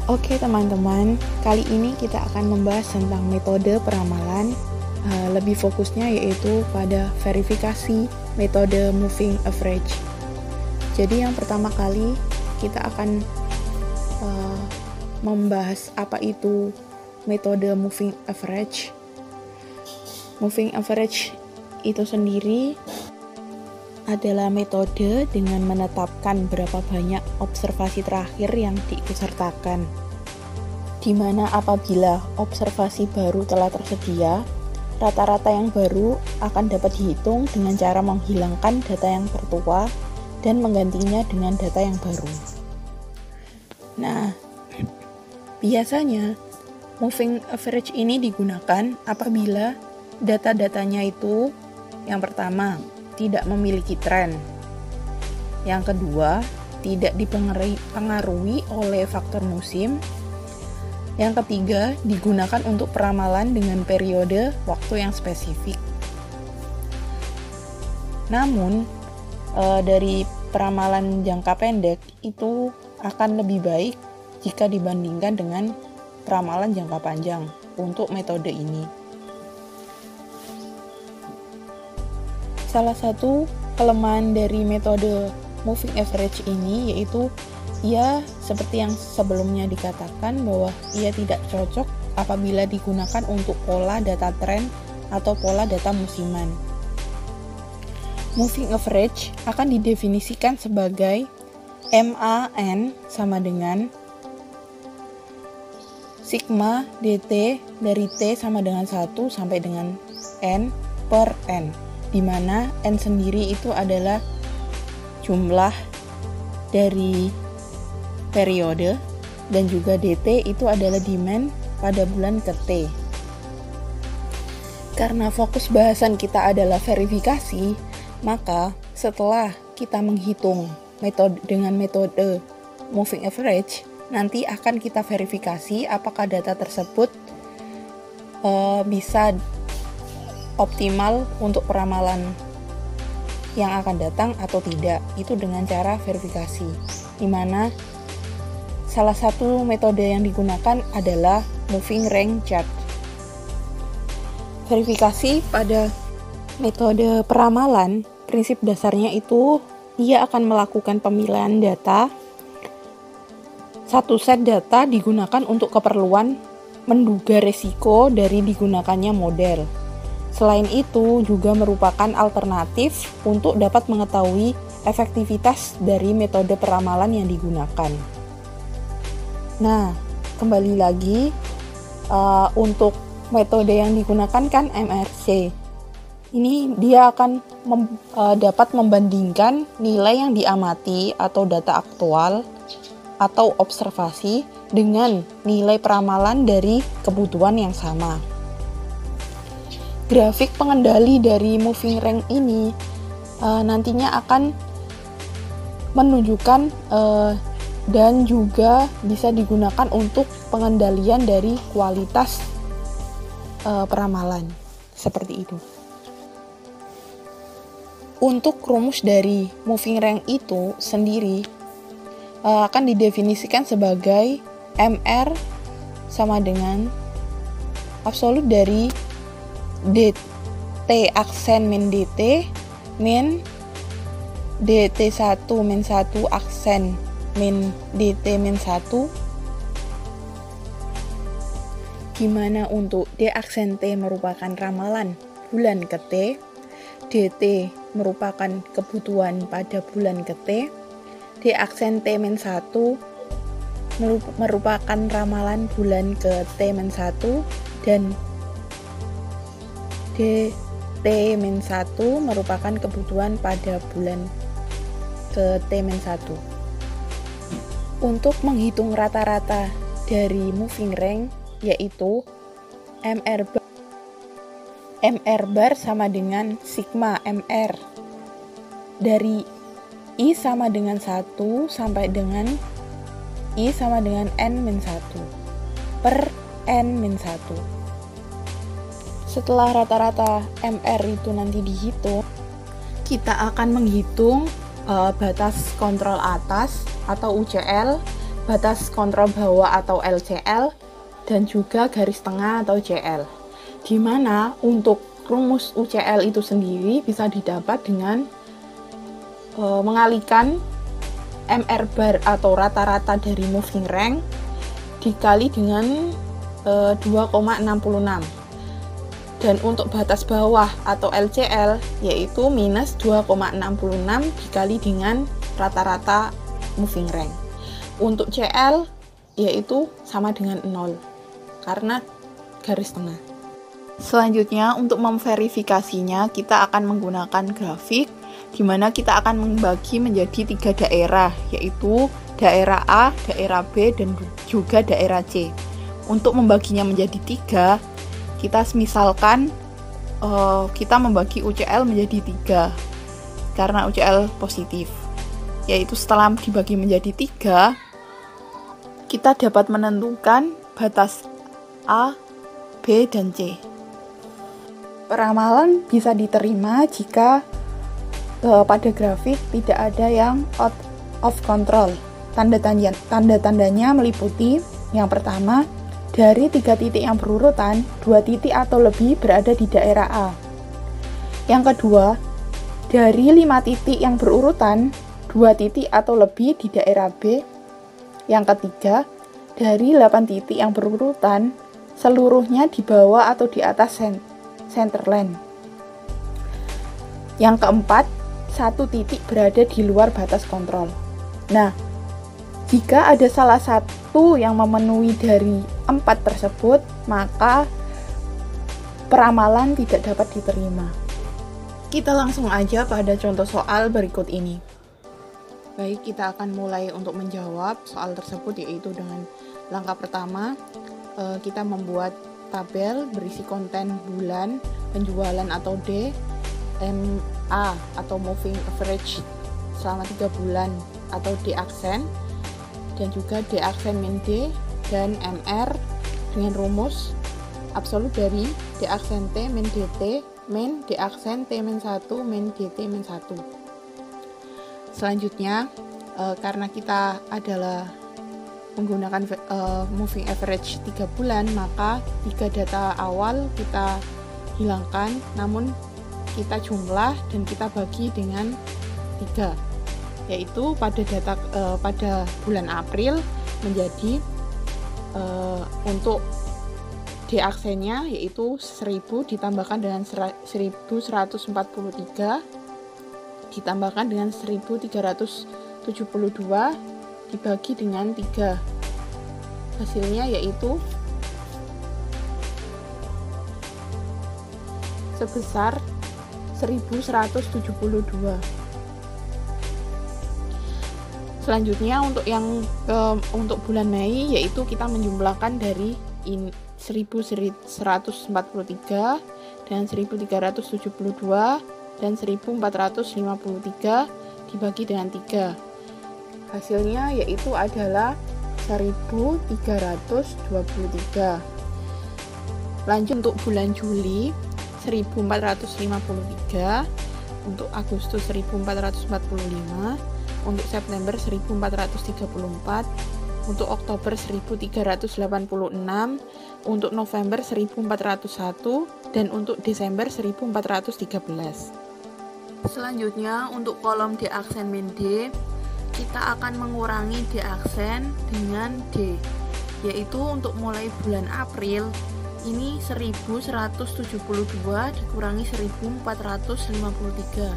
Oke teman-teman, kali ini kita akan membahas tentang metode peramalan. Lebih fokusnya yaitu pada verifikasi metode moving average. Jadi yang pertama kali kita akan membahas apa itu metode moving average. Moving average itu sendiri adalah metode dengan menetapkan berapa banyak observasi terakhir yang diikutsertakan, di mana apabila observasi baru telah tersedia, rata-rata yang baru akan dapat dihitung dengan cara menghilangkan data yang tertua dan menggantinya dengan data yang baru. Nah, biasanya moving average ini digunakan apabila data-datanya itu yang pertama tidak memiliki tren. Yang kedua, tidak dipengaruhi oleh faktor musim. Yang ketiga, digunakan untuk peramalan dengan periode waktu yang spesifik. Namun, dari peramalan jangka pendek itu akan lebih baik jika dibandingkan dengan peramalan jangka panjang untuk metode ini. Salah satu kelemahan dari metode moving average ini yaitu ia seperti yang sebelumnya dikatakan bahwa ia tidak cocok apabila digunakan untuk pola data tren atau pola data musiman. Moving average akan didefinisikan sebagai MAN sama dengan sigma dt dari T sama dengan 1 sampai dengan N per N, di mana N sendiri itu adalah jumlah dari periode dan juga DT itu adalah demand pada bulan ke T. Karena fokus bahasan kita adalah verifikasi, maka setelah kita menghitung dengan metode moving average, nanti akan kita verifikasi apakah data tersebut bisa optimal untuk peramalan yang akan datang atau tidak. Itu dengan cara verifikasi, di mana salah satu metode yang digunakan adalah moving rank chart. Verifikasi pada metode peramalan, prinsip dasarnya itu ia akan melakukan pemilihan data. Satu set data digunakan untuk keperluan menduga resiko dari digunakannya model. Selain itu, juga merupakan alternatif untuk dapat mengetahui efektivitas dari metode peramalan yang digunakan. Nah, kembali lagi untuk metode yang digunakan kan MRC. Ini dia akan dapat membandingkan nilai yang diamati atau data aktual atau observasi dengan nilai peramalan dari kebutuhan yang sama. Grafik pengendali dari moving rank ini nantinya akan menunjukkan dan juga bisa digunakan untuk pengendalian dari kualitas peramalan, seperti itu. Untuk rumus dari moving rank itu sendiri akan didefinisikan sebagai MR sama dengan absolut dari DT aksen min DT min DT1 min 1 aksen min DT min 1, dimana untuk D aksen T merupakan ramalan bulan ke T, DT merupakan kebutuhan pada bulan ke T, D aksen T min 1 merupakan ramalan bulan ke T min 1, dan DT min 1 merupakan kebutuhan pada bulan ke T min 1. Untuk menghitung rata-rata dari moving rank yaitu MR bar sama dengan sigma MR dari I sama dengan 1 sampai dengan I sama dengan N-1 per N-1. Setelah rata-rata MR itu nanti dihitung, kita akan menghitung batas kontrol atas atau UCL batas kontrol bawah atau LCL, dan juga garis tengah atau CL. Di mana untuk rumus UCL itu sendiri bisa didapat dengan mengalihkan MR bar atau rata-rata dari moving rank dikali dengan 2,66. Dan untuk batas bawah atau LCL yaitu minus 2,66 dikali dengan rata-rata moving rank. Untuk CL yaitu sama dengan 0 karena garis tengah. Selanjutnya untuk memverifikasinya kita akan menggunakan grafik di mana kita akan membagi menjadi 3 daerah, yaitu daerah A, daerah B, dan juga daerah C. Untuk membaginya menjadi 3, kita misalkan kita membagi UCL menjadi 3 karena UCL positif, yaitu setelah dibagi menjadi 3 kita dapat menentukan batas A, B, dan C. Peramalan bisa diterima jika pada grafik tidak ada yang out of control. Tanda-tandanya meliputi yang pertama, dari 3 titik yang berurutan, 2 titik atau lebih berada di daerah A. Yang kedua, dari 5 titik yang berurutan, 2 titik atau lebih di daerah B. Yang ketiga, dari 8 titik yang berurutan, seluruhnya di bawah atau di atas centerline. Yang keempat, 1 titik berada di luar batas kontrol. Nah, jika ada salah satu yang memenuhi dari 4 tersebut, maka peramalan tidak dapat diterima. Kita langsung aja pada contoh soal berikut ini. Baik, kita akan mulai untuk menjawab soal tersebut, yaitu dengan langkah pertama, kita membuat tabel berisi konten bulan, penjualan atau D, MA atau moving average selama 3 bulan atau D aksen, dan juga D aksen min D dan MR dengan rumus absolut dari D aksen T min DT min D aksen T min 1 min DT min 1. Selanjutnya, karena kita adalah menggunakan moving average 3 bulan, maka 3 data awal kita hilangkan, namun kita jumlah dan kita bagi dengan 3, yaitu pada bulan April menjadi untuk D aksennya yaitu 1000 ditambahkan dengan 1143 ditambahkan dengan 1372 dibagi dengan 3. Hasilnya yaitu sebesar 1172. Selanjutnya untuk bulan Mei yaitu kita menjumlahkan dari 1143 dan 1372 dan 1453 dibagi dengan 3. Hasilnya yaitu adalah 1323. Lanjut untuk bulan Juli 1453, untuk Agustus 1445, untuk September 1434, untuk Oktober 1386, untuk November 1401, dan untuk Desember 1413. Selanjutnya untuk kolom D aksen min D, kita akan mengurangi D aksen dengan D, yaitu untuk mulai bulan April ini 1172 dikurangi 1453,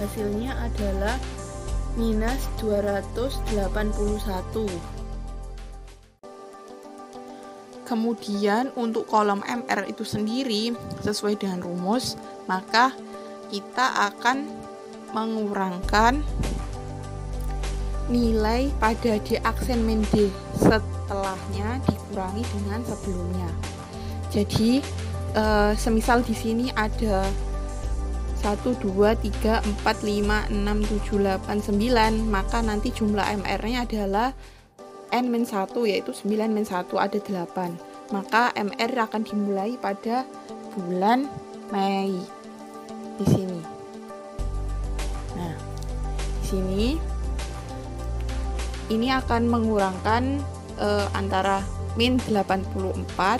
hasilnya adalah minus 281. Kemudian untuk kolom MR itu sendiri sesuai dengan rumus, maka kita akan mengurangkan nilai pada D aksen min D setelahnya dikurangi dengan sebelumnya. Jadi semisal di sini ada 1, 2, 3, 4, 5, 6, 7, 8, 9, maka nanti jumlah MR-nya adalah N-1, yaitu 9-1 ada 8. Maka MR akan dimulai pada bulan Mei di sini. Nah, di sini ini akan mengurangkan antara min 84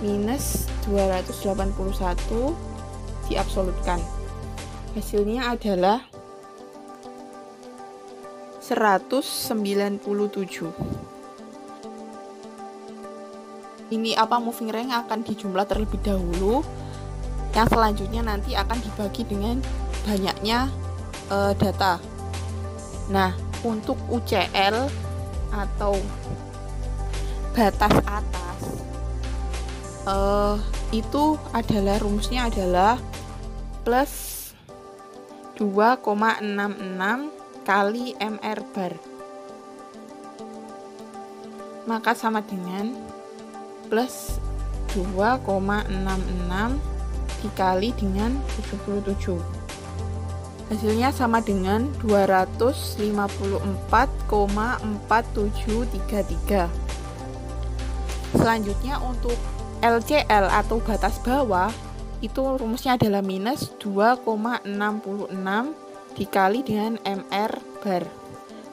minus 281 diabsolutkan. Hasilnya adalah 197. Ini moving rank akan dijumlah terlebih dahulu. Yang selanjutnya nanti akan dibagi dengan banyaknya data. Nah, untuk UCL atau batas atas itu adalah rumusnya adalah plus 2,66 kali MR bar, maka sama dengan plus 2,66 dikali dengan 77. Hasilnya sama dengan 254,4733. Selanjutnya untuk LCL atau batas bawah itu rumusnya adalah minus 2,66 dikali dengan MR bar,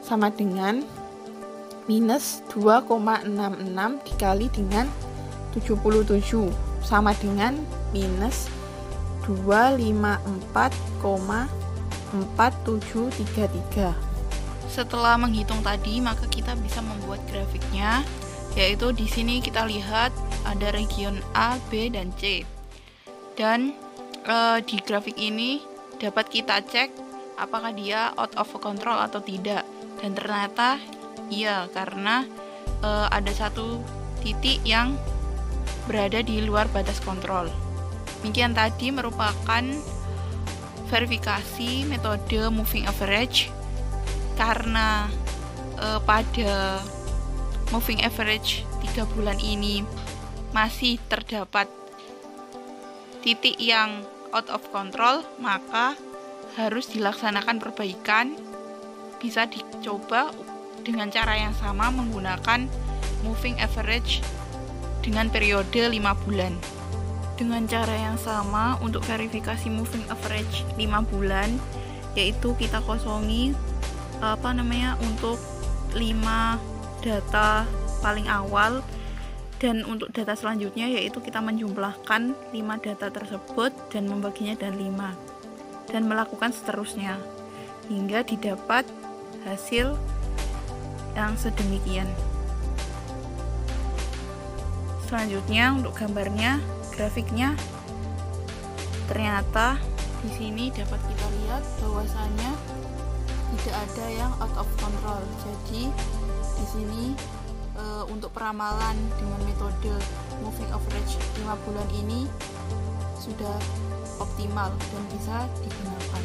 sama dengan minus 2,66 dikali dengan 77, sama dengan minus 254,4733. Setelah menghitung tadi, maka kita bisa membuat grafiknya, yaitu di sini kita lihat ada region A, B, dan C. Dan di grafik ini dapat kita cek apakah dia out of control atau tidak. Dan ternyata iya, karena ada satu titik yang berada di luar batas kontrol. Demikian tadi merupakan verifikasi metode moving average, karena pada moving average 3 bulan ini masih terdapat titik yang out of control, maka harus dilaksanakan perbaikan. Bisa dicoba dengan cara yang sama menggunakan moving average dengan periode 5 bulan. Dengan cara yang sama untuk verifikasi moving average 5 bulan, yaitu kita kosongi untuk 5 data paling awal, dan untuk data selanjutnya yaitu kita menjumlahkan 5 data tersebut dan membaginya dan 5, dan melakukan seterusnya hingga didapat hasil yang sedemikian. Selanjutnya untuk gambarnya, grafiknya, ternyata di sini dapat kita lihat bahwasanya tidak ada yang out of control. Jadi di sini untuk peramalan dengan metode moving average 5 bulan ini sudah optimal dan bisa digunakan.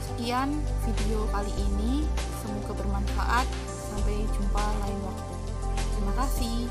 Sekian video kali ini, semoga bermanfaat. Sampai jumpa lain waktu. Terima kasih.